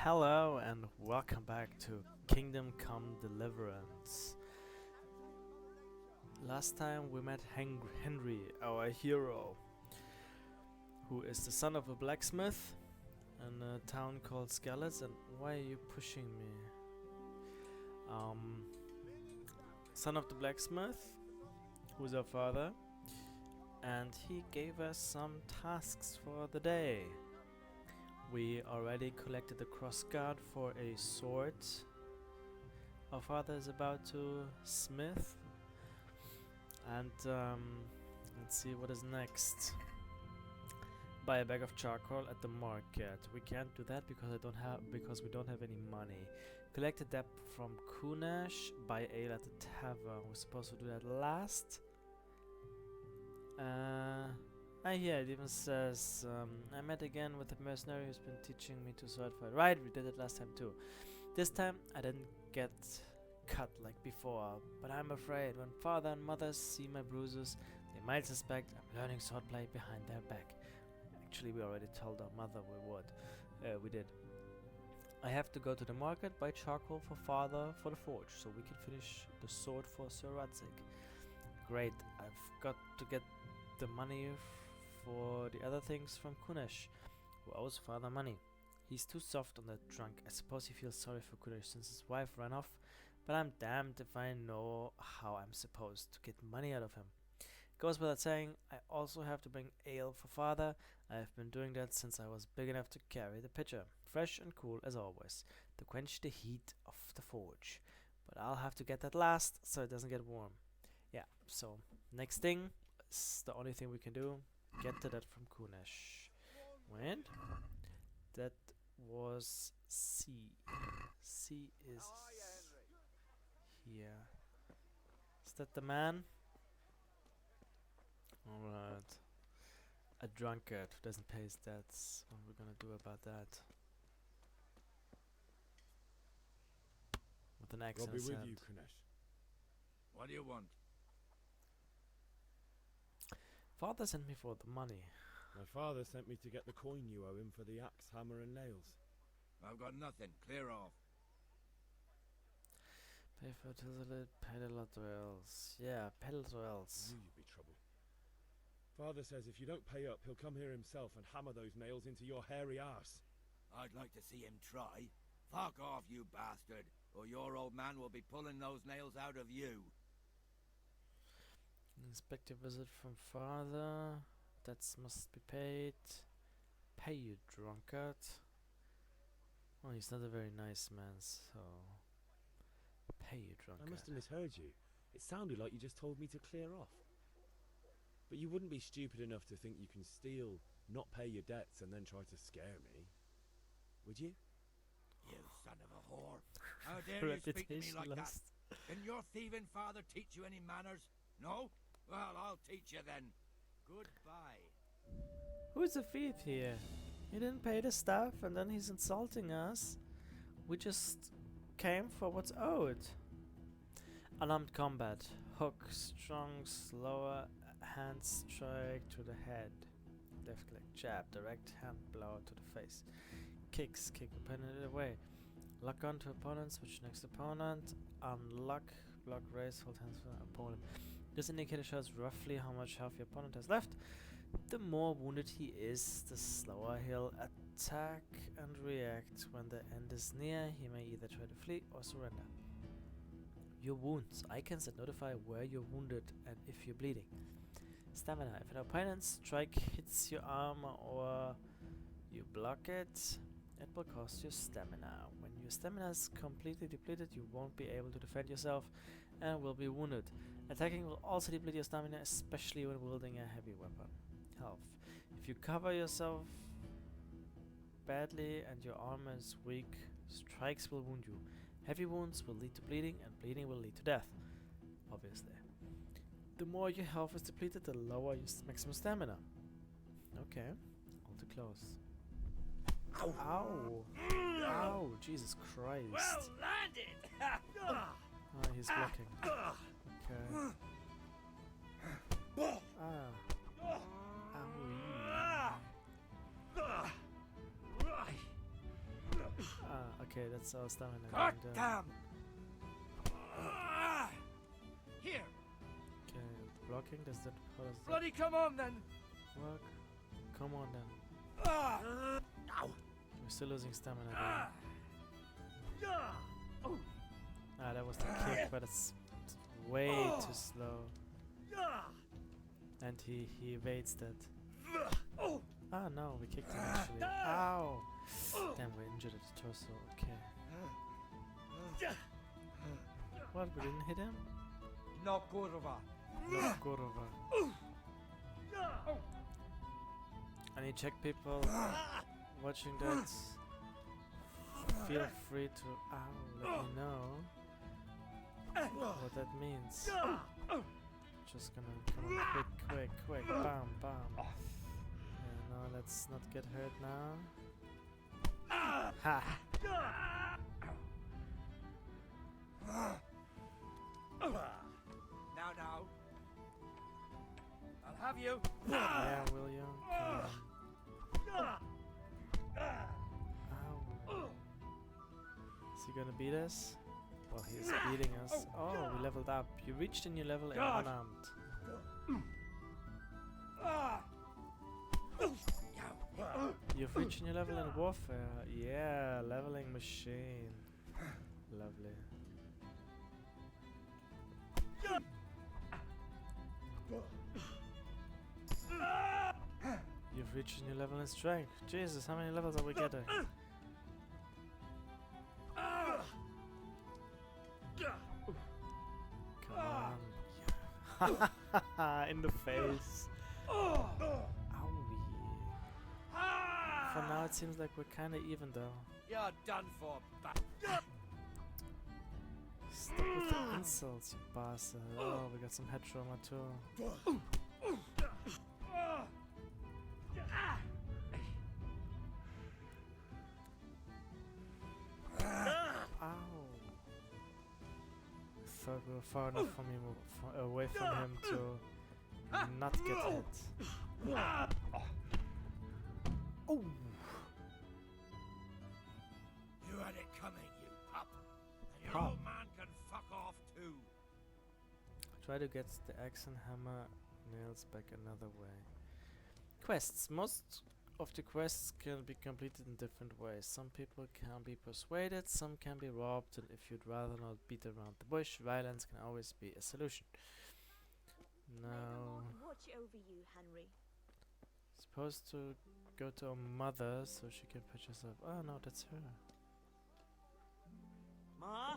Hello and welcome back to Kingdom Come Deliverance. Last time we met Henry, our hero, who is the son of a blacksmith in a town called Skalitz. And why are you pushing me? Son of the blacksmith, who's our father, and he gave us some tasks for the day. We already collected the crossguard for a sword our father is about to smith, and let's see what is next. Buy a bag of charcoal at the market. We can't do that because we don't have any money. Collect a debt from Kunesh. Buy ale at the tavern. We're supposed to do that last. Yeah, it even says, I met again with the mercenary who's been teaching me to sword fight. Right, we did it last time too. This time, I didn't get cut like before, but I'm afraid when father and mother see my bruises, they might suspect I'm learning swordplay behind their back. Actually, we already told our mother we would. We did. I have to go to the market, buy charcoal for father for the forge, so we can finish the sword for Sir Radzik. Great, I've got to get the money for the other things from Kunesh, who owes father money. He's too soft on that drunk. I suppose he feels sorry for Kunesh since his wife ran off, but I'm damned if I know how I'm supposed to get money out of him. Goes without saying, I also have to bring ale for father. I have been doing that since I was big enough to carry the pitcher. Fresh and cool as always, to quench the heat of the forge. But I'll have to get that last, so it doesn't get warm. Yeah, so next thing is the only thing we can do. Get to that from Kunesh. When? That was C. C is here. Is that the man? Alright. A drunkard who doesn't pay his debts. What are we gonna do about that? With an axe I'll in be his with hand. you, Kunesh. What do you want? Father sent me for the money. My father sent me to get the coin you owe him for the axe, hammer and nails. I've got nothing. Clear off. Pay for Tizzlet, pedal dwells. Yeah, pedal I dwells. knew you'd be trouble. Father says if you don't pay up, he'll come here himself and hammer those nails into your hairy arse. I'd like to see him try. Fuck off, you bastard, or your old man will be pulling those nails out of you. Inspect a visit from father. Debts must be paid. Pay, you drunkard. Well, he's not a very nice man, so... Pay, you drunkard. I must have misheard you. It sounded like you just told me to clear off. But you wouldn't be stupid enough to think you can steal, not pay your debts, and then try to scare me. Would you? You son of a whore. How dare you speak to me like that? Lost. Didn't your thieving father teach you any manners? No? Well, I'll teach you then. Goodbye. Who's the thief here? He didn't pay the stuff and then he's insulting us. We just came for what's owed. Unarmed combat. Hook, strong, slower, hand strike to the head. Left click, jab, direct hand blow to the face. Kicks, kick opponent away. Lock on to opponent, switch next opponent. Unlock, block, raise, hold hands for opponent. This indicator shows roughly how much health your opponent has left. The more wounded he is, the slower he'll attack and react. When the end is near, he may either try to flee or surrender. Your wounds. Icons that notify where you're wounded and if you're bleeding. Stamina. If an opponent's strike hits your armor or you block it, it will cost you stamina. When your stamina is completely depleted, you won't be able to defend yourself and will be wounded. Attacking will also deplete your stamina, especially when wielding a heavy weapon. Health. If you cover yourself badly and your armor is weak, strikes will wound you. Heavy wounds will lead to bleeding, and bleeding will lead to death. Obviously. The more your health is depleted, the lower your maximum stamina. Okay. All too close. Ow! Ow! Ow! Jesus Christ! Well landed! Oh, he's blocking. Okay. Ah. Owie. Okay, that's our stamina God going down. damn! Here! Okay, blocking, does that, how does that Bloody come on then! work? Come on then. Ow! We're still losing stamina Ah! though. Ah, that was the kick, but it's way too slow. And he evades that. Ah no, we kicked him actually. Ow! Damn, we're injured at the torso. Okay. What? We didn't hit him? No kurwa! No, Gorova. Any Czech people watching that? Feel free to let me know what that means. Just gonna come on, quick, bam, bam. No, let's not get hurt now. Ha! Now. I'll have you. Yeah, will you? Come on. Ow. Is he gonna beat us? Well, he's beating us. Oh, we leveled up. You reached a new level in unarmed. You've reached a new level in warfare. Yeah, leveling machine. Lovely. You've reached a new level in strength. Jesus, how many levels are we getting? Come on. In the face. Owie. For now it seems like we're kinda even though. You're done for, Stop with the insults, you bastard. Oh, we got some head trauma too. Ow. Thought we were far enough from him, away from him to not get hit. Oh! You had it coming, you pup. And your Pup. old man can fuck off too. Try to get the axe and hammer nails back another way. Quests. Most of the quests can be completed in different ways. Some people can be persuaded, some can be robbed, and if you'd rather not beat around the bush, violence can always be a solution. May the Now, Lord watch over you, Henry. supposed to go to her mother so she can patch herself. Oh no, that's her. Ma?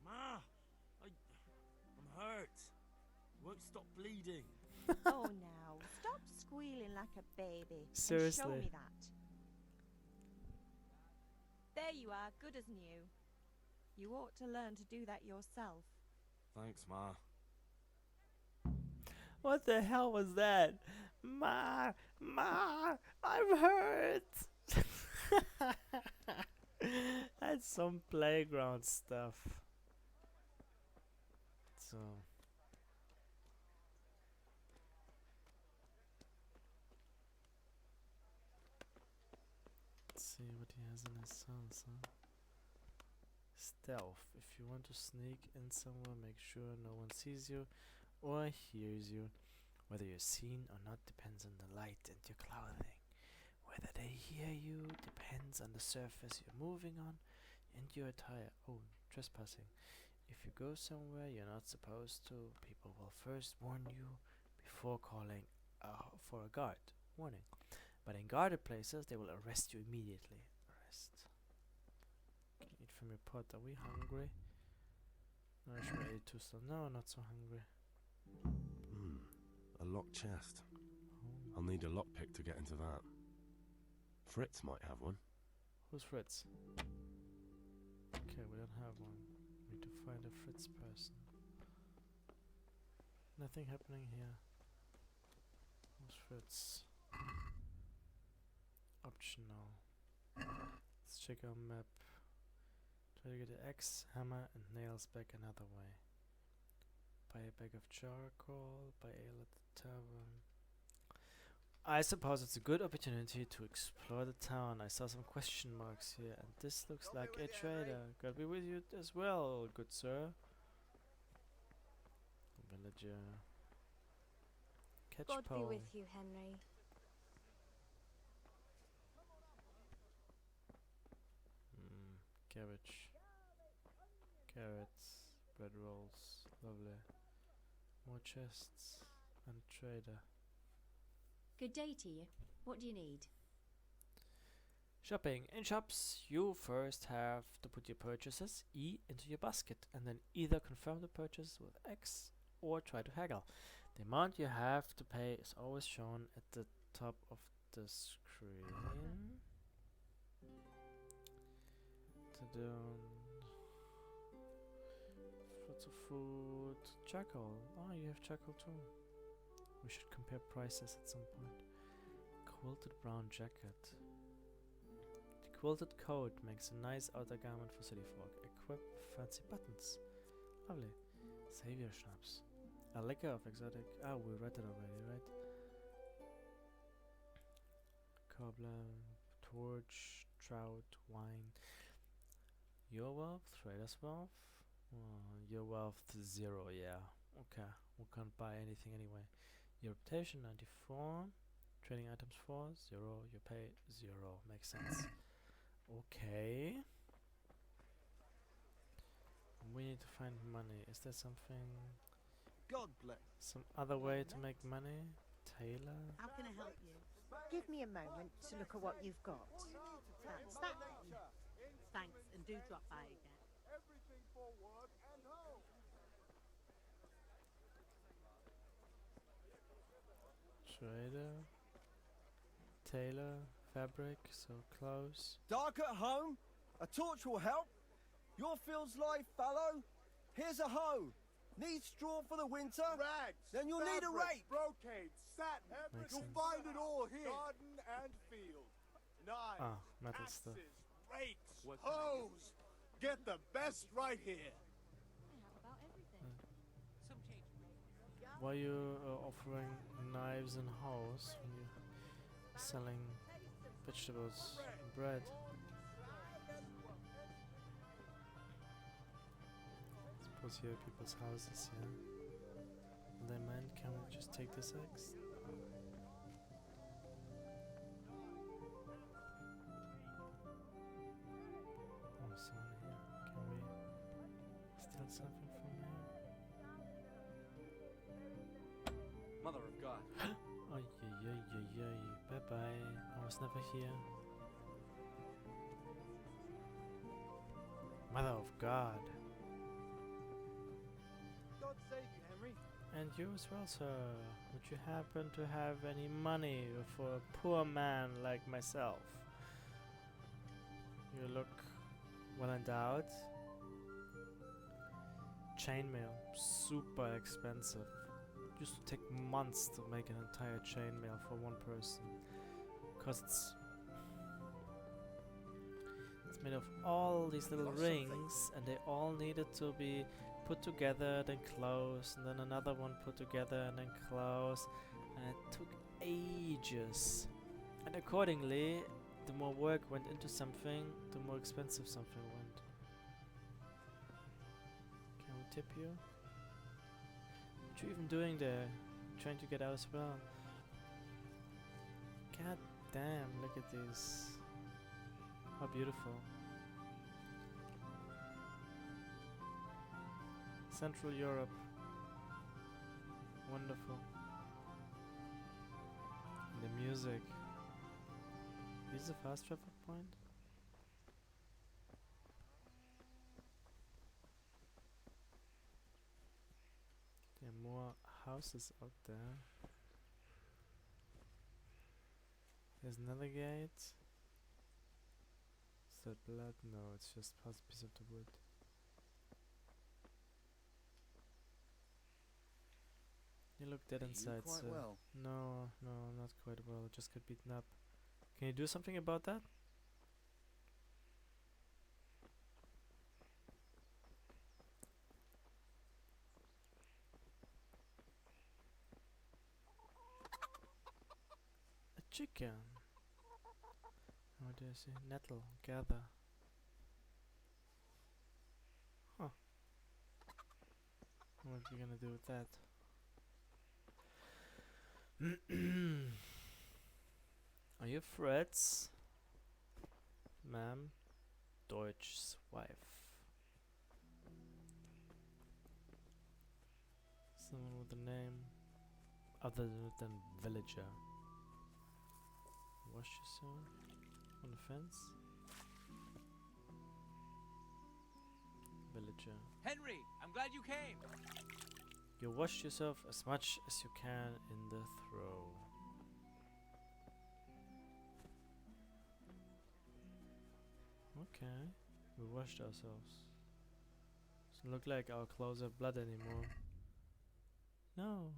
Ma! I'm hurt. Won't stop bleeding. Oh, now stop squealing like a baby. And show Seriously. me that. There you are, good as new. You ought to learn to do that yourself. Thanks, Ma. What the hell was that? Ma, I'm hurt. That's some playground stuff. So. Let's see what he has in his songs, huh? Stealth. If you want to sneak in somewhere, make sure no one sees you or hears you. Whether you're seen or not depends on the light and your clothing. Whether they hear you depends on the surface you're moving on and your attire. Oh, trespassing. If you go somewhere you're not supposed to, people will first warn you before calling for a guard. Warning. But in guarded places, they will arrest you immediately. Arrest. Can eat from your pot. Are we hungry? No, I should have ate too slow. No, not so hungry. A locked chest. Oh. I'll need a lockpick to get into that. Fritz might have one. Who's Fritz? Okay, we don't have one. We need to find a Fritz person. Nothing happening here. Who's Fritz? Optional. Let's check our map. Try to get the axe, hammer, and nails back another way. Buy a bag of charcoal, buy ale at the tavern. I suppose it's a good opportunity to explore the town. I saw some question marks here, and this looks like a trader. God be with you as well, good sir. Villager. Catch God be pole. with you, Henry. Cabbage. Carrots. Bread rolls. Lovely. More chests. And trader. Good day to you. What do you need? Shopping. In shops, you first have to put your purchases, E, into your basket, and then either confirm the purchase with X or try to haggle. The amount you have to pay is always shown at the top of the screen. Lots of food. Charcoal. Oh, you have charcoal too. We should compare prices at some point. Quilted brown jacket. The quilted coat makes a nice outer garment for city folk. Equip fancy buttons. Lovely. Savior schnapps. A liquor of exotic. Ah, we read it already, right? Cobbler, torch, trout, wine. Your wealth, trader's wealth. Your wealth 0, yeah. Okay, we can't buy anything anyway. Your reputation 94. Trading items 4, 0. Your pay 0. Makes sense. Okay. We need to find money. Is there something? God bless. Some other way to make money? Tailor? How can I help you? Give me a moment to look at what you've got. That's that. Thanks, and do drop by again. Everything for work and home. Trader? Tailor? Fabric? So clothes? Dark at home? A torch will help. Your field's life, fallow. Here's a hoe. Need straw for the winter? Rags. Then you'll need a rake. Brocade, satin. Makes You'll sense. find it all here. Garden and field. Knives. Ah, metal axes, stuff. rakes, hoes. Get the best right here. I have about everything. Why are you offering knives and hoes when you're selling vegetables and bread? Suppose here are people's houses, yeah? And they mind, can we just take this axe? Oh, someone here. Can we steal something from here? Mother of God. Oh, yay. Bye bye. I was never here. Mother of God. God save you, Henry. And you as well, sir. Would you happen to have any money for a poor man like myself? You look well endowed. Chainmail, super expensive. Used to take months to make an entire chainmail for one person. Cause it's made of all these little Got something. rings, and they all needed to be put together, then close, and then another one put together and then close, and it took ages. And accordingly, the more work went into something, the more expensive something went. Can we tip you? What you even doing there? Trying to get out as well. God damn, look at these. How beautiful. Central Europe. Wonderful. And the music. Is this a fast travel point? There are more houses out there. There's another gate. Is that blood? No, it's just a piece of the wood. You look dead inside, quite sir. well. No, not quite well. Just got beaten up. Can you do something about that? chicken. What do I see? Nettle, gather. Huh. What are you gonna do with that? Are you Fred's? Ma'am, Deutsch's wife. Someone with a name other than villager. Wash yourself on the fence. Villager. Henry, I'm glad you came. You wash yourself as much as you can in the throw. Okay, we washed ourselves. Doesn't look like our clothes have blood anymore. No,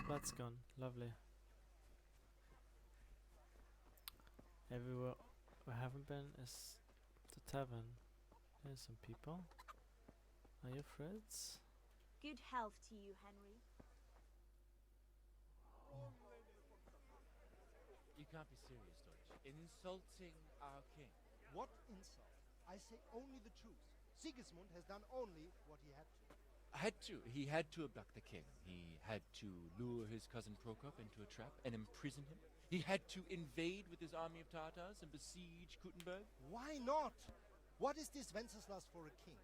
blood's gone. Lovely. Everywhere we haven't been is the tavern. There's some people. Are you Fred's? Good health to you, Henry. You can't be serious, Deutsch. Insulting our king. What insult? I say only the truth. Sigismund has done only what he had to. He had to abduct the king. He had to lure his cousin Prokop into a trap and imprison him. He had to invade with his army of Tartars and besiege Kuttenberg. Why not? What is this Wenceslas for a king?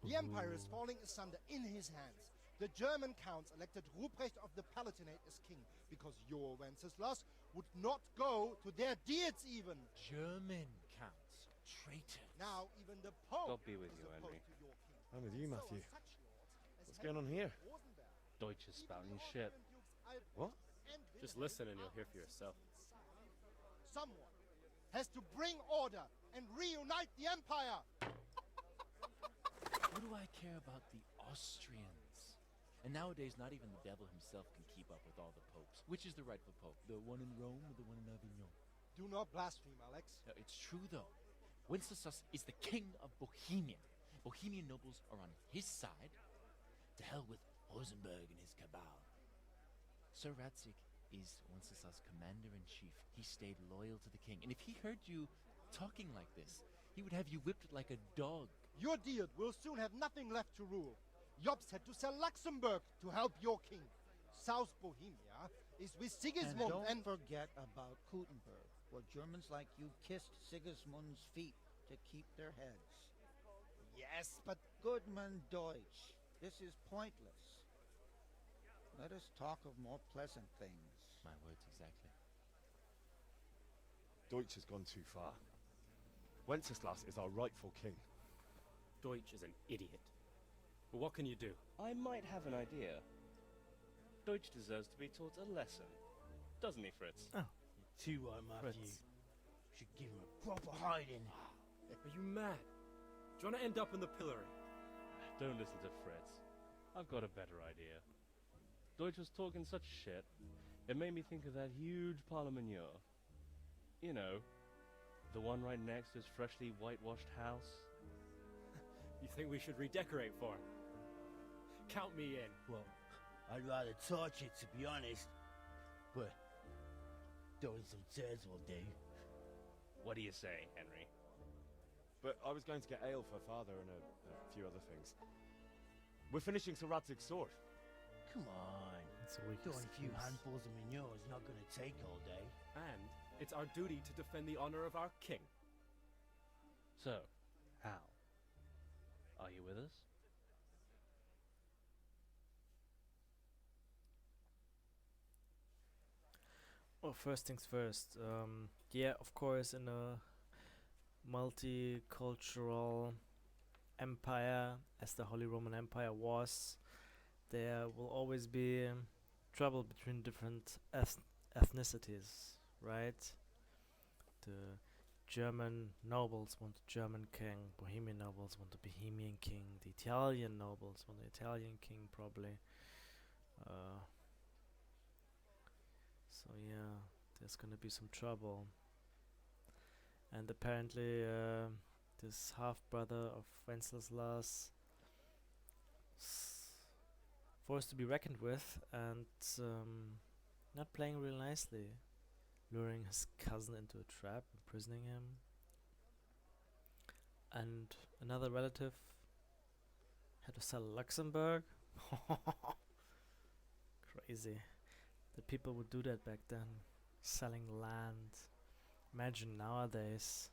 The empire is falling asunder in his hands. The German counts elected Ruprecht of the Palatinate as king because your Wenceslas would not go to their deeds even. German counts. Traitor. Now even the Pope God be with is you, opposed Henry. to your king. I'm with you, So Matthew. are such lords as What's going on Henry here? of Rosenberg, Deutsch is even spouting the shit. Austrian Dukes Albrecht What? and Just Wilhelm listen and you'll are hear for on yourself. Sigismund's side. Someone has to bring order and reunite the empire. What do I care about the Austrians? And nowadays, not even the devil himself can keep up with all the popes. Which is the rightful pope? The one in Rome or the one in Avignon? Do not blaspheme, Alex. No, it's true, though. Wenceslas is the king of Bohemia. Bohemian nobles are on his side. To hell with Rosenberg and his cabal. Sir Radzig is Wenceslas' commander-in-chief. He stayed loyal to the king. And if he heard you talking like this, he would have you whipped like a dog. Your Diet will soon have nothing left to rule. Jobst had to sell Luxembourg to help your king. South Bohemia is with Sigismund And don't forget about Kuttenberg, where Germans like you kissed Sigismund's feet to keep their heads. Yes, but Goodman Deutsch, this is pointless. Let us talk of more pleasant things. My words exactly. Deutsch has gone too far. Wenceslas is our rightful king. Deutsch is an idiot. But what can you do? I might have an idea. Deutsch deserves to be taught a lesson. Doesn't he, Fritz? Oh. Too right, Matthew. Should give him a proper hiding. Are you mad? Do you want to end up in the pillory? Don't listen to Fritz. I've got a better idea. Deutsch was talking such shit, it made me think of that huge parliament. You know, the one right next to his freshly whitewashed house. You think we should redecorate for him? Count me in. Well, I'd rather torch it, to be honest. But throwing some chairs will do. What do you say, Henry? But I was going to get ale for father and a few other things. We're finishing Sir Radzig's sword. Come on. That's a weak Throwing a few excuse. handfuls of manure is not going to take all day. And it's our duty to defend the honor of our king. So, Hal, are you with us? Well, first things first. Yeah, of course, in a multicultural empire, as the Holy Roman Empire was, there will always be trouble between different ethnicities, right? The German nobles want a German king, Bohemian nobles want a Bohemian king, the Italian nobles want an Italian king, probably. So yeah, there's gonna be some trouble. And apparently this half-brother of Wenceslas forced to be reckoned with and not playing real nicely. luring his cousin into a trap, imprisoning him. And another relative had to sell Luxembourg. Crazy that people would do that back then, selling land. Imagine nowadays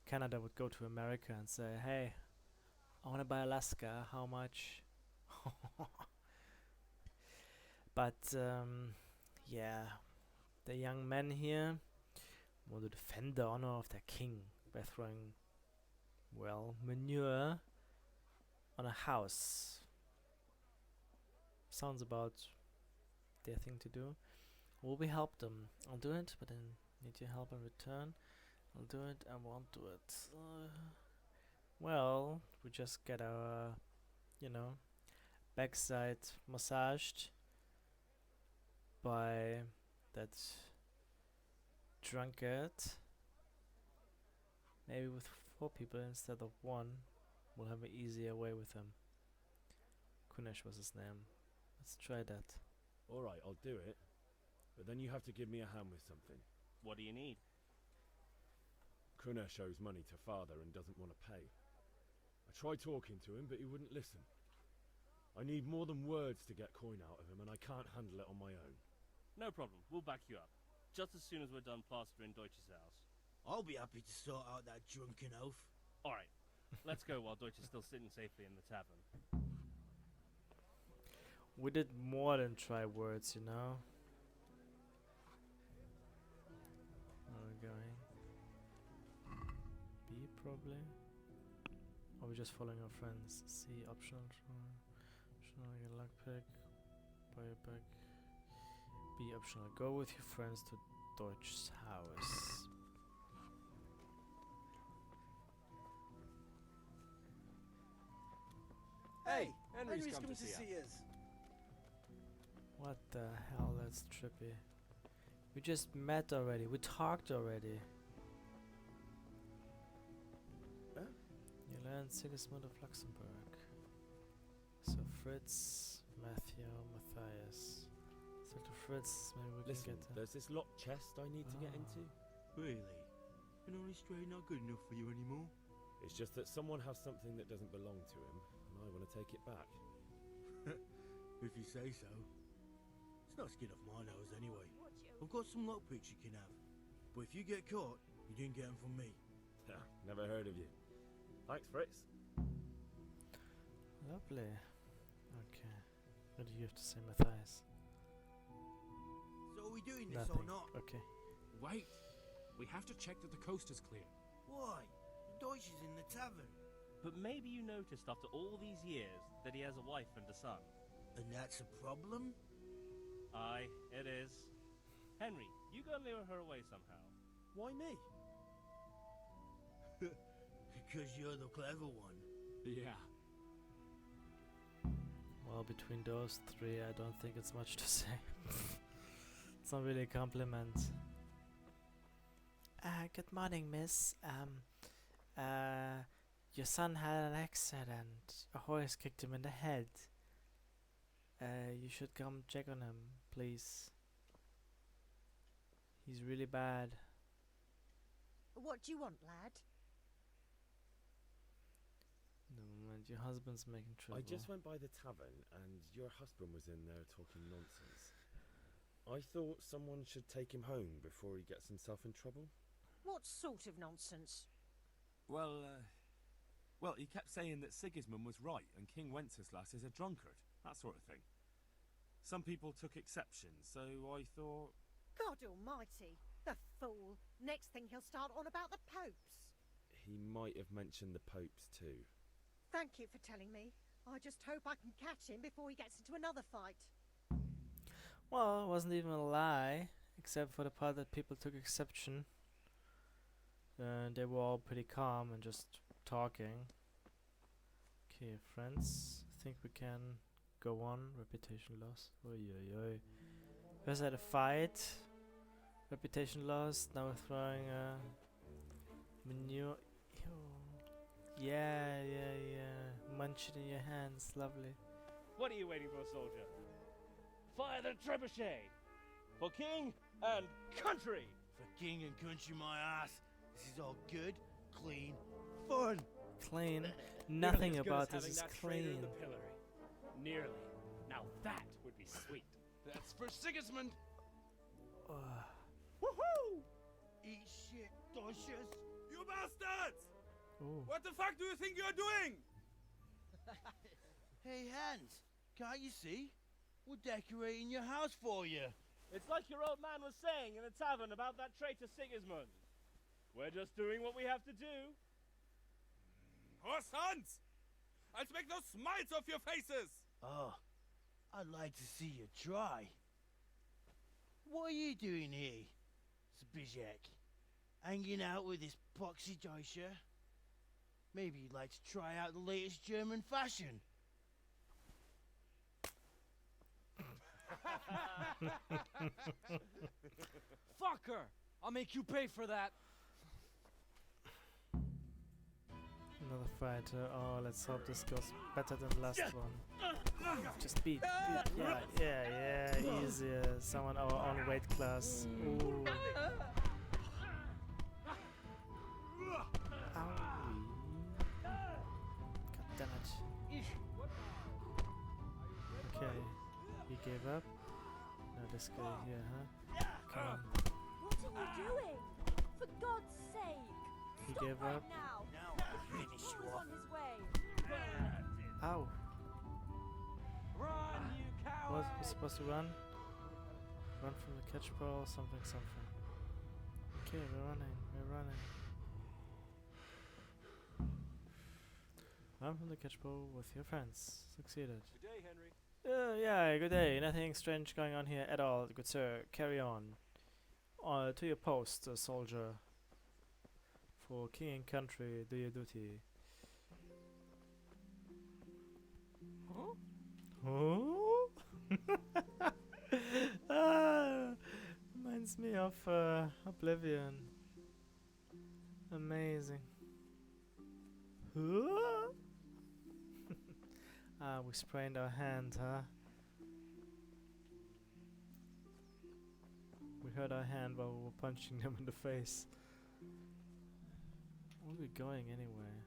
Canada would go to America and say, hey, I want to buy Alaska, how much? But yeah, the young men here want to defend the honor of their king by throwing, well, manure on a house. Sounds about their thing to do. Will we help them? I'll do it, but then need your help in return. I'll do it, I won't do it. Well, we just get our, backside massaged by that drunkard. Maybe with 4 people instead of 1, we'll have an easier way with him. Kunesh was his name. Let's try that. Alright, I'll do it. But then you have to give me a hand with something. What do you need? Kunesh owes money to father and doesn't want to pay. I tried talking to him, but he wouldn't listen. I need more than words to get coin out of him, and I can't handle it on my own. No problem, we'll back you up. Just as soon as we're done plastering Deutsch's house. I'll be happy to sort out that drunken oaf. Alright, let's go while Deutsch is still sitting safely in the tavern. We did more than try words, you know. Where are we going? B probably? Or are we just following our friends? C optional. Optional, get a lockpick. Buy a bag. B optional. Go with your friends to Deutsch's house. Hey, Henry's come to see us. What the hell? That's trippy. We just met already. We talked already. Huh? You learned Sigismund of Luxembourg. So Fritz, Matthew, Matthias. So to Fritz, maybe we Listen, can get there's this locked chest I need to get into. Really? An honest trade not good enough for you anymore? It's just that someone has something that doesn't belong to him, and I want to take it back. If you say so. It's not skin off my nose anyway. I've got some lockpicks you can have. But if you get caught, you didn't get them from me. Never heard of you. Thanks, Fritz. Lovely. Okay. What do you have to say, Matthias? So are we doing this Nothing. or not? Okay. Wait. We have to check that the coast is clear. Why? The Deutsch is in the tavern. But maybe you noticed after all these years that he has a wife and a son. And that's a problem? Aye, it is. Henry, you go and lure her away somehow. Why me? Because you're the clever one. Yeah. Well, between those 3, I don't think it's much to say. It's not really a compliment. Good morning, miss. Your son had an accident. A horse kicked him in the head. You should come check on him, please. He's really bad. What do you want, lad? Never mind, your husband's making trouble. I just went by the tavern, and your husband was in there talking nonsense. I thought someone should take him home before he gets himself in trouble. What sort of nonsense? Well, he kept saying that Sigismund was right and King Wenceslas is a drunkard, that sort of thing. Some people took exception, so I thought... God almighty, the fool. Next thing he'll start on about the popes. He might have mentioned the popes too. Thank you for telling me. I just hope I can catch him before he gets into another fight. Well, it wasn't even a lie, except for the part that people took exception. They were all pretty calm and just talking. Okay, friends, I think we can go on. Reputation loss. Oi, oi, oi. First had a fight. Reputation lost. Now we're throwing manure. Ew. Yeah. Munch it in your hands. Lovely. What are you waiting for, soldier? Fire the trebuchet! For king and country! For king and country, my ass, this is all good, clean, fun. Clean. Nearly Nothing as good about as this having is that traitor in clean. the pillory. Nearly. Now that would be sweet. That's for Sigismund. Woohoo! Eat shit, Dodgers. You bastards! Ooh. What the fuck do you think you're doing? Hey, Hans, can't you see? We're decorating your house for you. It's like your old man was saying in the tavern about that traitor Sigismund. We're just doing what we have to do. Horse Hans! I'll make those smiles off your faces! Oh, I'd like to see you try. What are you doing here, Zbigniew? Hanging out with this poxy Deutscher? Maybe you'd like to try out the latest German fashion. Fucker! I'll make you pay for that. Another fighter. Oh, let's hope this goes better than the last one. Just beat. Yeah, easier. Someone our own weight class. Ooh. Owie. God damn it. Okay, he gave up. Now this guy here, huh? Come on. What are you doing? For God's sake! He Stop gave right up. now! Finish He you was off. on his way. Ow. Run, you coward! What? We're supposed to run? Run from the catch pole, something. Okay, we're running. Run from the catch pole with your friends. Succeeded. Good day, Henry. Yeah, good day. Nothing strange going on here at all, good sir. Carry on. To your post, soldier. For king and country, do your duty. Huh? Reminds me of Oblivion. Amazing. We sprained our hand, huh? We hurt our hand while we were punching them in the face. Where are we going anyway?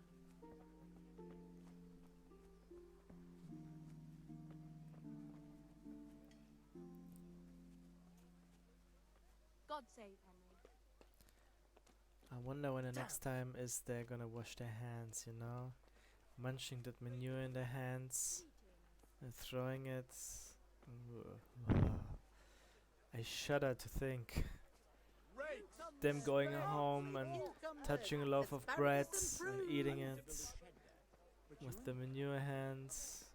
God save Henry. I wonder when the next time is they're gonna wash their hands, you know? Munching that manure in their hands and throwing it. I shudder to think. Them going home and touching a loaf of bread and eating it with the manure hands,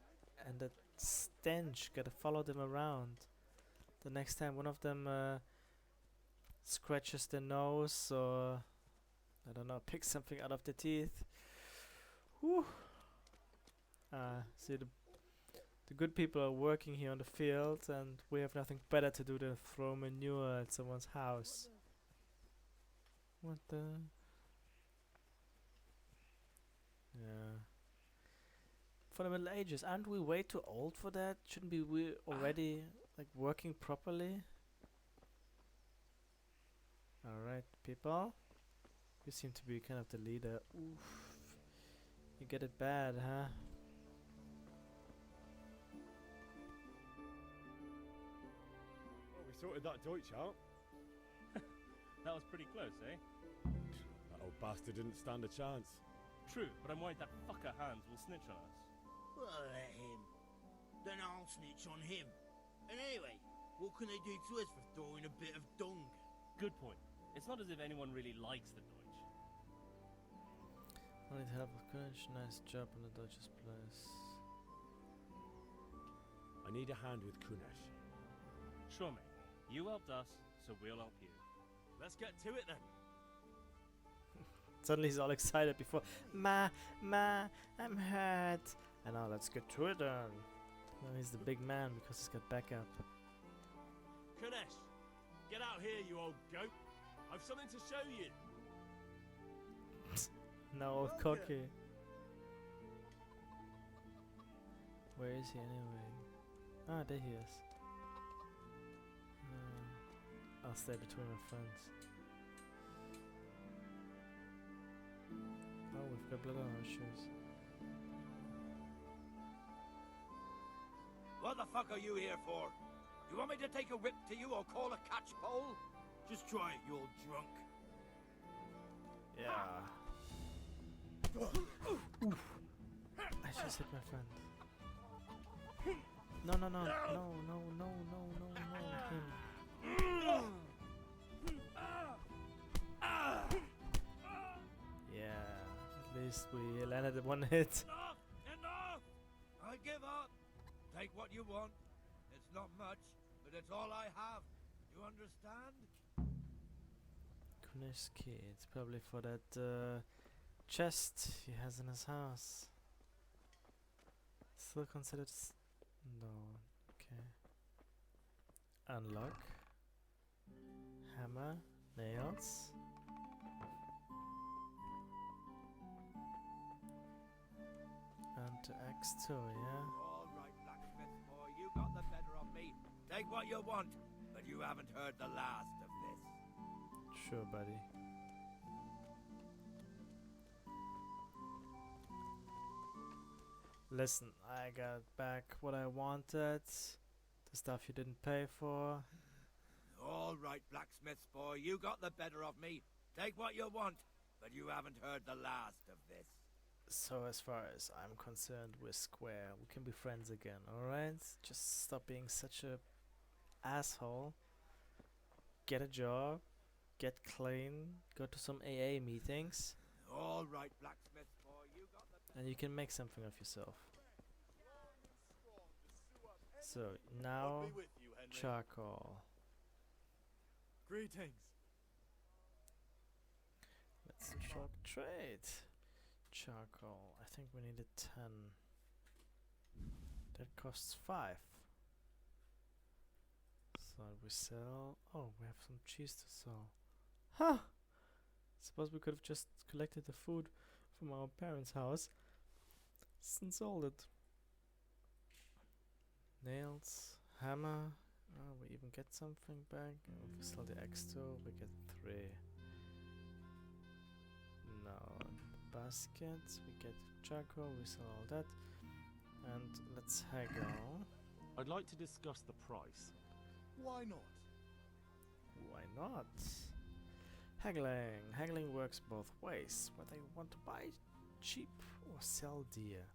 and that stench gotta follow them around. The next time one of them scratches their nose or I don't know, picks something out of their teeth. Whew. See, the good people are working here on the field, and we have nothing better to do than throw manure at someone's house. What the? Yeah. For the Middle Ages, aren't we way too old for that? Shouldn't we already like working properly? Alright, people. You seem to be kind of the leader. Oof. You get it bad, huh? Well, we sorted that Deutsch out. That was pretty close, eh? That old bastard didn't stand a chance. True, but I'm worried that fucker Hans will snitch on us. Well, let him. Then I'll snitch on him. And anyway, what can they do to us for throwing a bit of dung? Good point. It's not as if anyone really likes the Deutsch. I need help with Kunich. Nice job in the Dutch's place. I need a hand with Kunesh. Sure, mate. You helped us, so we'll help you. Let's get to it then. Suddenly he's all excited before. Ma, I'm hurt. And now let's get to it then. Now he's the big man because he's got backup. Kunesh, get out here, you old goat. I've something to show you. Now old cocky. Where is he anyway? Ah, there he is. I'll stay between my friends. I've got blood on our shoes. What the fuck are you here for? You want me to take a whip to you or call a catch pole? Just try it, you old drunk. Yeah. I just hit my friend. No, no, no, no, no, no, no, no, no, him. Yeah, at least we landed one hit. Enough! Enough! I give up. Take what you want. It's not much, but it's all I have. You understand? Kunish's key. It's probably for that chest he has in his house. Still considered no. Okay. Unlock. Hammer. Nails. And to X2, yeah? All right, blacksmith boy, you got the better of me. Take what you want, but you haven't heard the last of this. Sure, buddy. Listen, I got back what I wanted. The stuff you didn't pay for. All right, blacksmith boy, you got the better of me. Take what you want, but you haven't heard the last of this. So as far as I'm concerned, we're square. We can be friends again, alright? Just stop being such a asshole. Get a job. Get clean. Go to some AA meetings. All right, blacksmith boy, you got the... And you can make something of yourself. So, now, be with you, Henry. charcoal. Greetings. Let's talk trade. Charcoal. I think we needed 10. That costs 5. So we sell. Oh, we have some cheese to sell. Huh! Suppose we could have just collected the food from our parents' house and sold it. Nails, hammer. Oh, we even get something back. If we sell the X2, we get 3. No. Baskets, we get charcoal, we sell all that. And let's haggle. I'd like to discuss the price. Why not? Why not? Haggling. Haggling works both ways, whether you want to buy cheap or sell dear.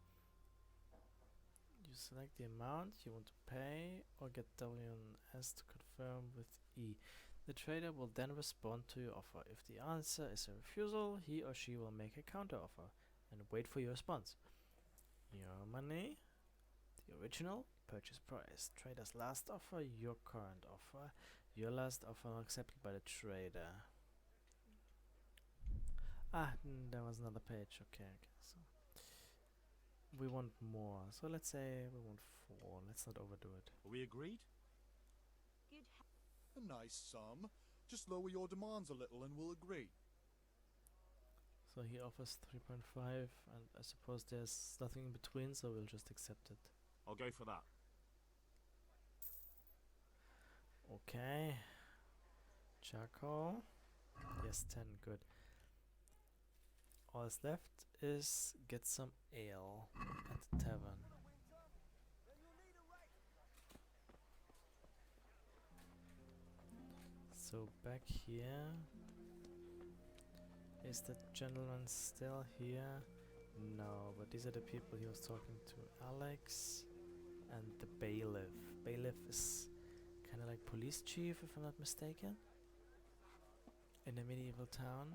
You select the amount you want to pay or get W and S to confirm with E. The trader will then respond to your offer. If the answer is a refusal, he or she will make a counter offer and wait for your response. Your money, the original purchase price, trader's last offer, your current offer, your last offer not accepted by the trader. Ah, there was another page. Okay, so we want more. So let's say we want 4. Let's not overdo it. Are we agreed? Good. A nice sum. Just lower your demands a little and we'll agree. So he offers 3.5, and I suppose there's nothing in between, so we'll just accept it. I'll go for that. Okay. Charcoal. Yes, 10, good. All that's left is get some ale at the tavern. So back here. Is the gentleman still here? No, but these are the people he was talking to. Alex and the bailiff. Bailiff is kind of like police chief, if I'm not mistaken, in a medieval town.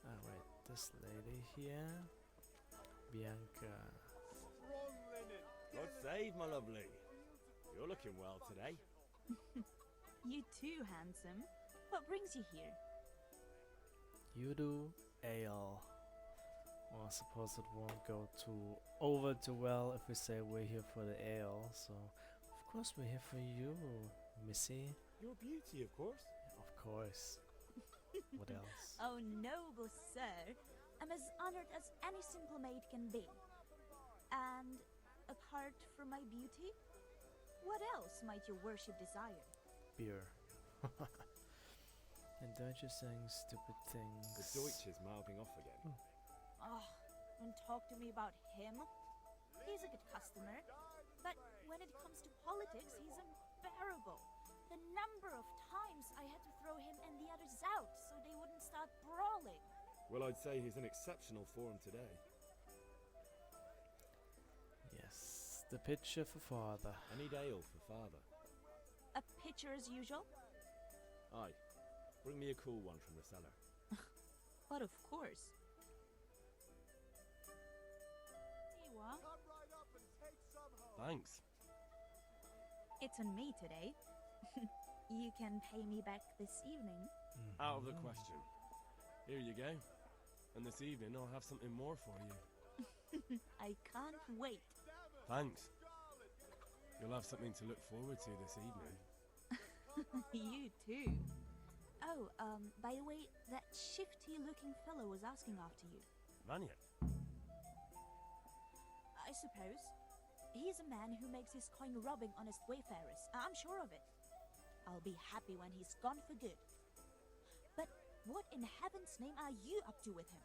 Ah, wait, this lady here, Bianca. God save, my lovely. You're looking well today. You too, handsome. What brings you here? You do ale. Well, I suppose it won't go too well if we say we're here for the ale. So, of course we're here for you, Missy. Your beauty, of course. Of course. What else? Oh, noble sir. I'm as honored as any simple maid can be. And apart from my beauty, what else might your worship desire? Beer. And Don't you saying stupid things? The Deutsch is mouthing off again. Oh, don't talk to me about him. He's a good customer, but when it comes to politics, he's unbearable. The number of times I had to throw him and the others out so they wouldn't start brawling. Well, I'd say he's in exceptional form today. Yes, the picture for father. I need ale for father. A pitcher as usual? Aye. Bring me a cool one from the cellar. But of course. Here you are. Thanks. It's on me today. You can pay me back this evening. Out of the question. Here you go. And this evening I'll have something more for you. I can't wait. Thanks. You'll have something to look forward to this evening. You too. Oh, by the way, that shifty-looking fellow was asking after you. Vanya? I suppose. He's a man who makes his coin robbing honest wayfarers. I'm sure of it. I'll be happy when he's gone for good. But what in heaven's name are you up to with him?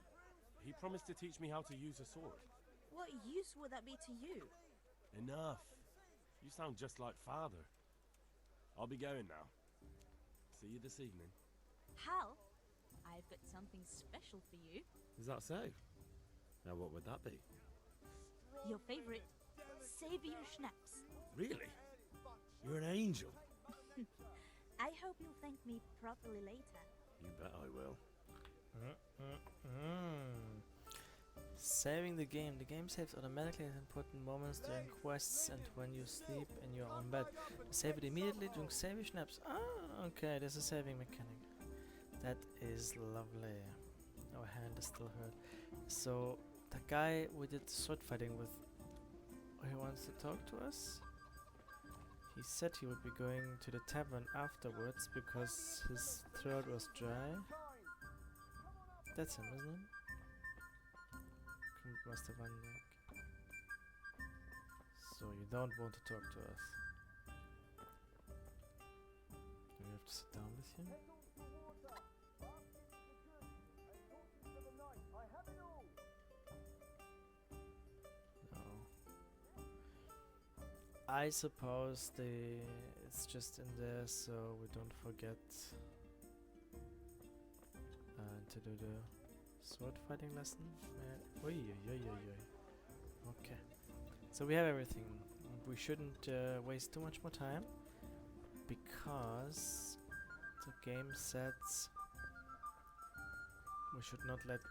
He promised to teach me how to use a sword. What use would that be to you? Enough. You sound just like father. I'll be going now. See you this evening. Hal, I've got something special for you. Is that so? Now what would that be? Your favorite Savior Schnapps. Really? You're an angel. I hope you'll thank me properly later. You bet I will. Saving the game. The game saves automatically at important moments during quests and when you sleep in your own bed. Save it immediately during saving snaps. Ah, okay, there's a saving mechanic. That is lovely. Our hand is still hurt. So, the guy we did sword fighting with, he wants to talk to us? He said he would be going to the tavern afterwards because his throat was dry. That's him, isn't it? Must have unlocked. So you don't want to talk to us. Do we have to sit down with you? No. I suppose it's just in there so we don't forget to do the sword fighting lesson. Okay. So we have everything. We shouldn't waste too much more time because the game says we should not let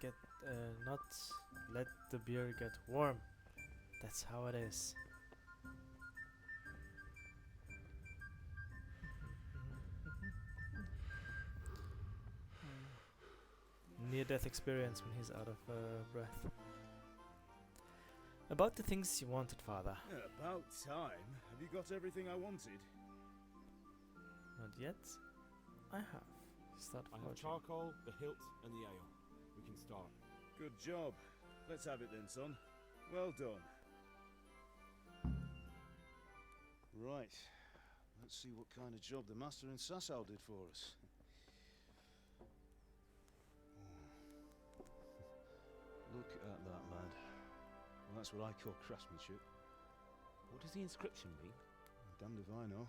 the beer get warm. That's how it is. Near-death experience when he's out of breath. About the things you wanted, Father. About time. Have you got everything I wanted? Not yet. I have. Start I have charcoal, the hilt, and the ale. We can start. Good job. Let's have it then, son. Well done. Right. Let's see what kind of job the master in Sasau did for us. Look at that, lad. Well, that's what I call craftsmanship. What does the inscription mean? Damned if I know.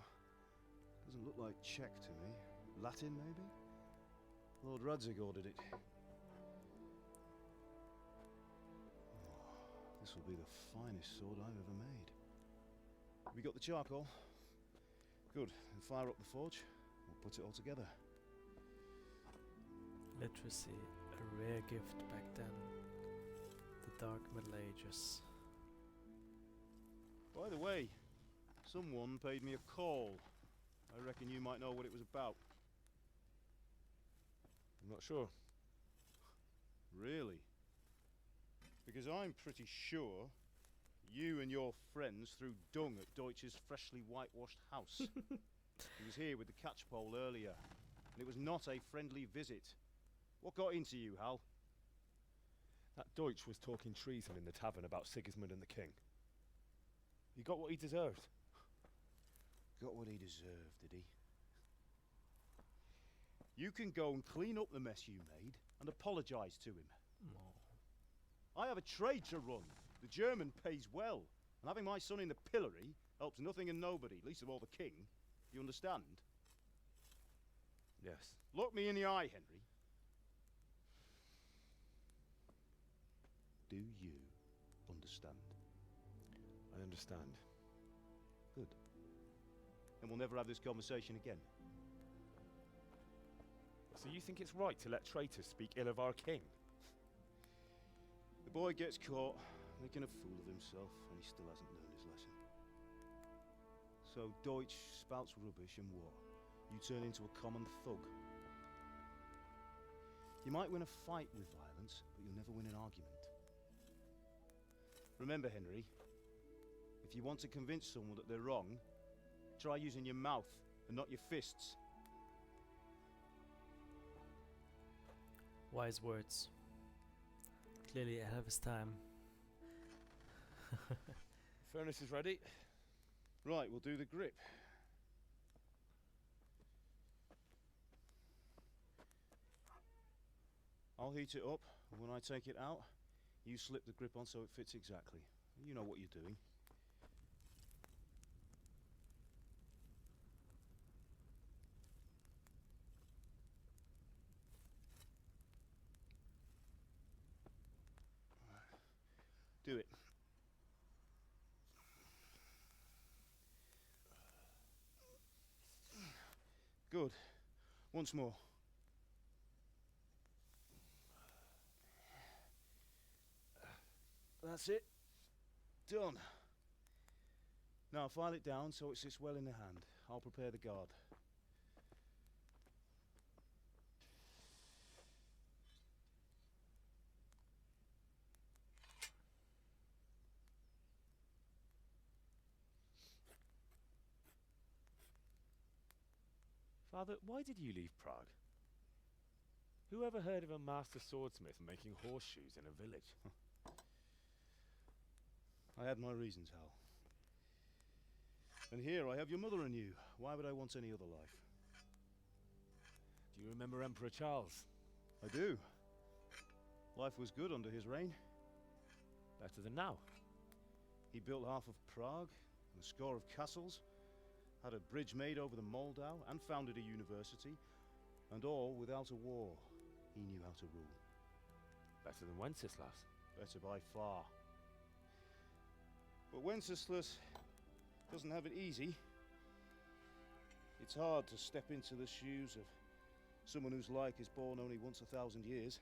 Doesn't look like Czech to me. Latin, maybe? Lord Radzig ordered it. Oh, this will be the finest sword I've ever made. We got the charcoal? Good. Then fire up the forge. We'll put it all together. Literacy, a rare gift back then. The Dark Middle Ages. By the way, someone paid me a call. I reckon you might know what it was about. I'm not sure. Really? Because I'm pretty sure you and your friends threw dung at Deutsch's freshly whitewashed house. He was here with the catchpole earlier, and it was not a friendly visit. What got into you, Hal? That Deutsch was talking treason in the tavern about Sigismund and the king. He got what he deserved. Got what he deserved, did he? You can go and clean up the mess you made and apologise to him. I have a trade to run. The German pays well, and having my son in the pillory helps nothing and nobody, least of all the king. You understand? Yes. Look me in the eye, Henry. Do you understand? I understand. Good. Then we'll never have this conversation again. So you think it's right to let traitors speak ill of our king? The boy gets caught, making a fool of himself, and he still hasn't learned his lesson. So Deutsch spouts rubbish, and what? You turn into a common thug. You might win a fight with violence, but you'll never win an argument. Remember, Henry, if you want to convince someone that they're wrong, try using your mouth and not your fists. Wise words. Clearly ahead of his time. Furnace is ready. Right, we'll do the grip. I'll heat it up, and when I take it out, you slip the grip on so it fits exactly. You know what you're doing. Do it. Good. Once more. That's it. Done. Now file it down so it sits well in the hand. I'll prepare the guard. Father, why did you leave Prague? Who ever heard of a master swordsmith making horseshoes in a village? I had my reasons, Hal. And here I have your mother and you. Why would I want any other life? Do you remember Emperor Charles? I do. Life was good under his reign. Better than now. He built half of Prague and a score of castles, had a bridge made over the Moldau, and founded a university, and all without a war. He knew how to rule. Better than Wenceslas. Better by far. But Wenceslas doesn't have it easy. It's hard to step into the shoes of someone whose like is born only once 1,000 years.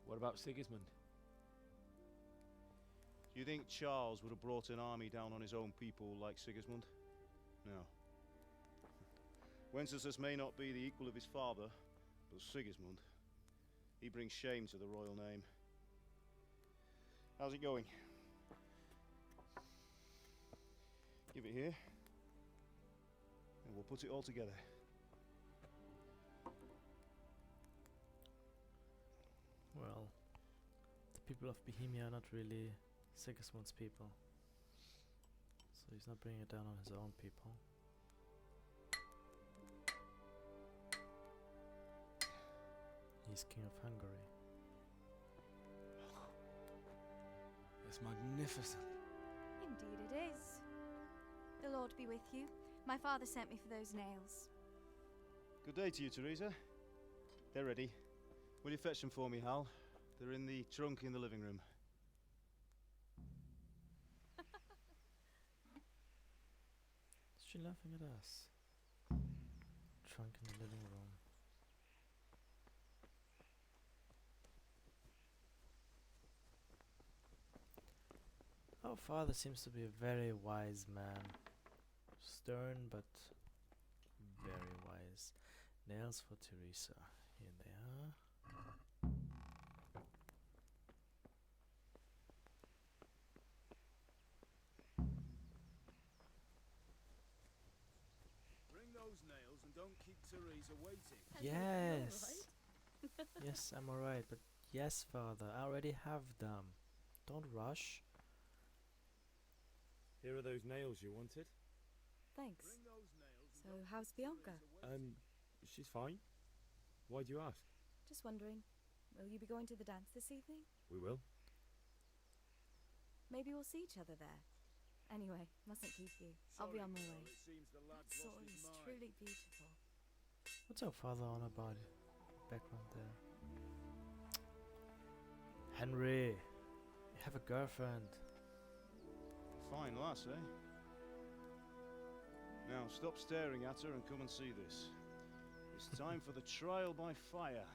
What about Sigismund? Do you think Charles would have brought an army down on his own people like Sigismund? No. Wenceslas may not be the equal of his father, but Sigismund, he brings shame to the royal name. How's it going? Give it here, and we'll put it all together. Well, the people of Bohemia are not really Sigismund's people. So he's not bringing it down on his own people. He's king of Hungary. It's magnificent. Indeed it is. The Lord be with you. My father sent me for those nails. Good day to you, Teresa. They're ready. Will you fetch them for me, Hal? They're in the trunk in the living room. Is she laughing at us? Trunk in the living room. Our father seems to be a very wise man. Stern, but very wise. Nails for Teresa. Here they are. Bring those nails and don't keep Teresa waiting. Yes. Yes, I'm alright, but yes, father, I already have them. Don't rush. Here are those nails you wanted. Thanks. So, how's Bianca? She's fine. Why do you ask? Just wondering, will you be going to the dance this evening? We will. Maybe we'll see each other there. Anyway, mustn't keep you. I'll be on my way. That sword is truly beautiful. What's our father on about? Background there. Henry, you have a girlfriend. Fine lass, eh? Now stop staring at her and come and see this. It's time for the trial by fire.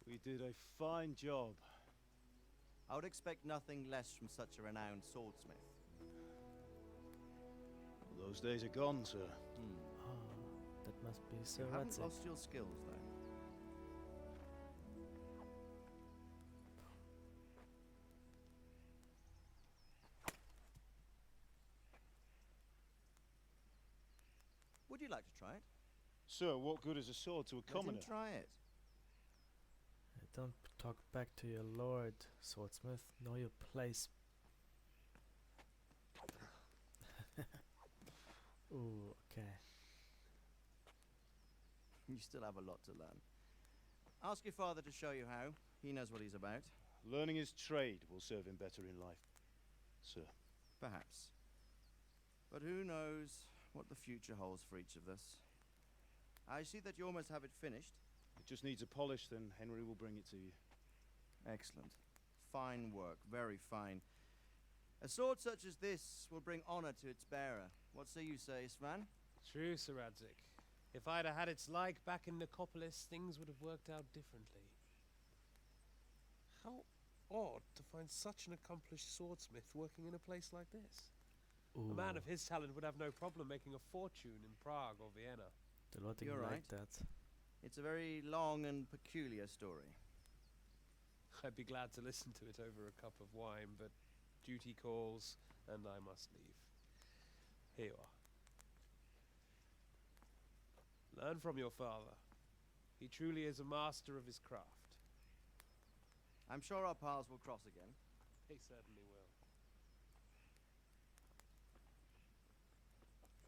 We did a fine job. I would expect nothing less from such a renowned swordsmith. Well, those days are gone, sir. Ah, that must be so You haven't Radzik. lost your skills, though. Would you like to try it? Sir, what good is a sword to a commoner? Let him try it. Don't talk back to your lord, swordsmith. Know your place. Ooh, okay. You still have a lot to learn. Ask your father to show you how. He knows what he's about. Learning his trade will serve him better in life, sir. Perhaps. But who knows what the future holds for each of us. I see that you almost have it finished. It just needs a polish, then Henry will bring it to you. Excellent. Fine work, very fine. A sword such as this will bring honor to its bearer. What say you, Svan? True, Sir Radzik. If I'd have had its like back in Nicopolis, things would have worked out differently. How odd to find such an accomplished swordsmith working in a place like this. Ooh. A man of his talent would have no problem making a fortune in Prague or Vienna. The Lord You're didn't right. like that. It's a very long and peculiar story. I'd be glad to listen to it over a cup of wine, but duty calls, and I must leave. Here you are. Learn from your father. He truly is a master of his craft. I'm sure our paths will cross again. He certainly will.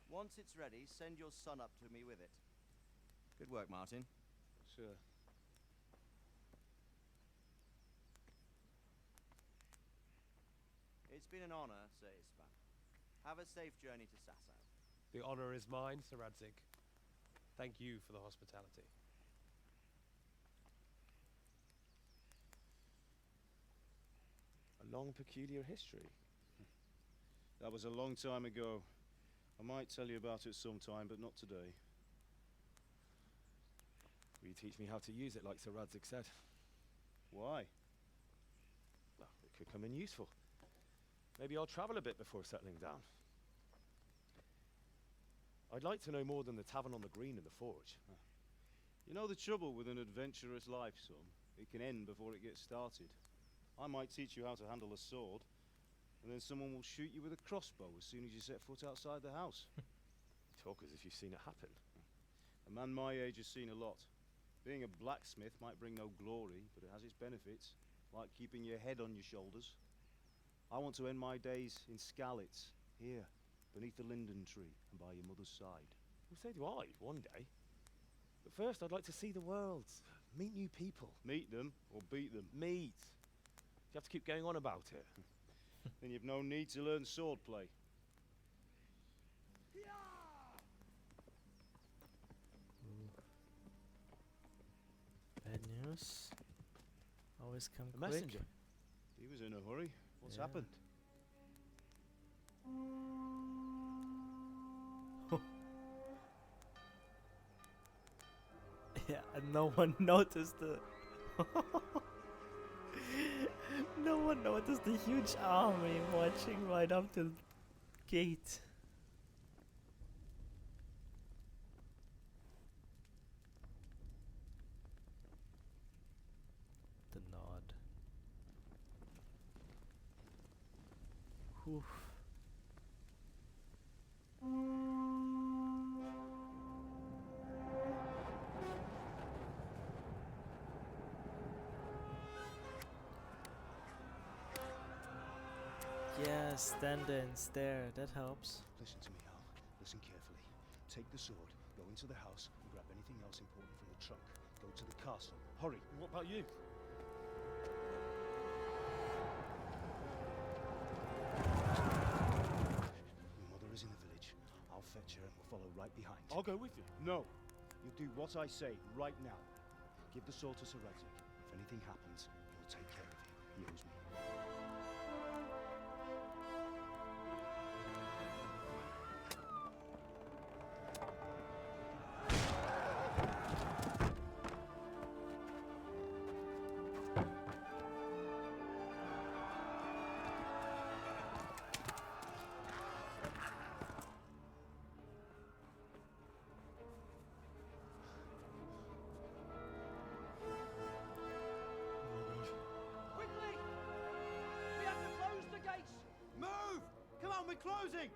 Once it's ready, send your son up to me with it. Good work, Martin. Sure. It's been an honor, Sir Isvan. Have a safe journey to Sasau. The honor is mine, Sir Radzik. Thank you for the hospitality. A long, peculiar history. That was a long time ago. I might tell you about it sometime, but not today. Will you teach me how to use it like Sir Radzik said? Why? Well, it could come in useful. Maybe I'll travel a bit before settling down. I'd like to know more than the tavern on the green and the forge. You know the trouble with an adventurous life, son? It can end before it gets started. I might teach you how to handle a sword, and then someone will shoot you with a crossbow as soon as you set foot outside the house. You talk as if you've seen it happen. A man my age has seen a lot. Being a blacksmith might bring no glory, but it has its benefits, like keeping your head on your shoulders. I want to end my days in Skalitz, here, beneath the linden tree and by your mother's side. Well, so do I, one day. But first, I'd like to see the world, meet new people. Meet them or beat them? Meet. You have to keep going on about it. Then you've no need to learn swordplay. Bad news. Always come A quick. messenger. He was in a hurry. What's happened? Yeah, and no one noticed the... No one noticed the huge army marching right up to the gate. The nod. Whew. stand there and stare. That helps. Listen to me, Hal. Listen carefully. Take the sword, go into the house, and grab anything else important from the trunk. Go to the castle. Hurry. What about you? Your mother is in the village. I'll fetch her and we'll follow right behind. I'll go with you. No. You'll do what I say right now. Give the sword to Sir Radzik. If anything happens, he'll take care of you. He owes me. Quickly! We have to close the gates! Move! Come on, we're closing!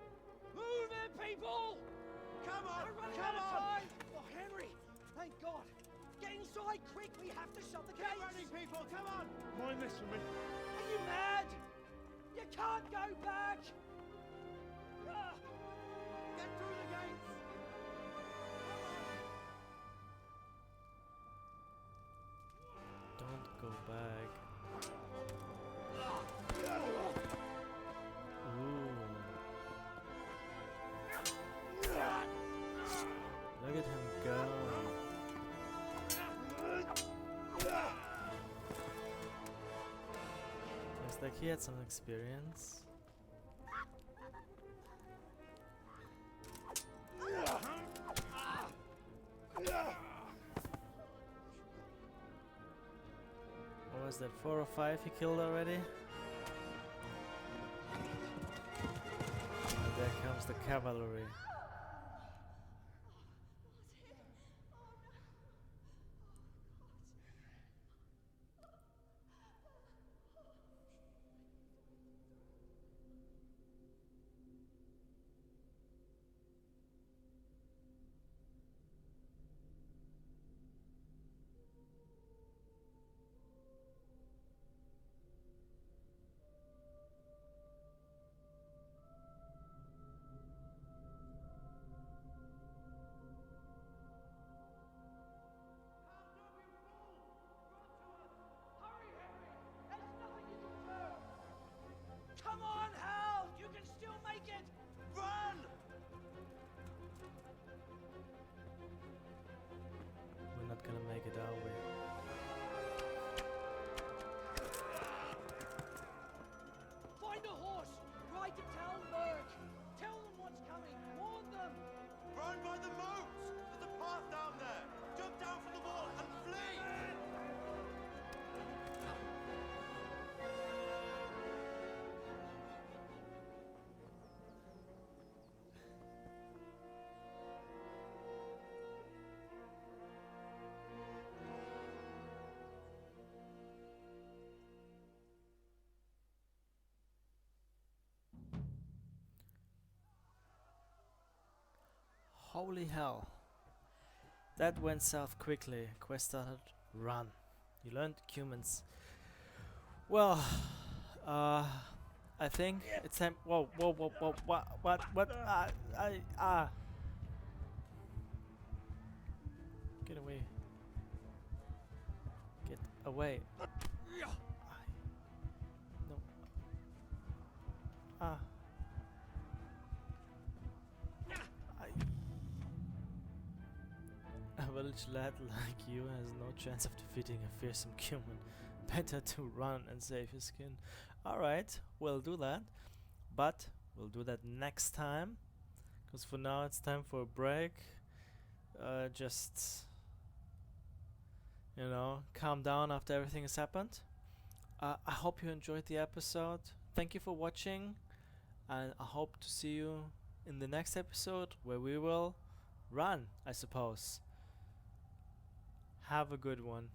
Move it, people! Come on! We're running out of time! Oh, Henry! Thank God! Get inside, quick! We have to shut the gates! Get running, people! Come on! Mind this for me. Are you mad? You can't go back! Get through the gates! Don't go back. Ooh. Look at him go. Looks like he had some experience. What was that, 4 or 5 he killed already? And there comes the cavalry. Come on, Hal! You can still make it! Run! We're not gonna make it, are we? Find a horse! Ride to Talmberg! Tell them what's coming! Warn them! Run by the moats! There's a path down there! Jump down from the wall and flee! Holy hell. That went south quickly. Quest started. Run. You learned humans. Well, I think it's time. Whoa, whoa, whoa, whoa, what? Get away. Get away. No. A village lad like you has no chance of defeating a fearsome human. Better to run and save his skin. Alright, we'll do that. But we'll do that next time. Because for now it's time for a break. Just, you know, calm down after everything has happened. I hope you enjoyed the episode. Thank you for watching. And I hope to see you in the next episode where we will run, I suppose. Have a good one.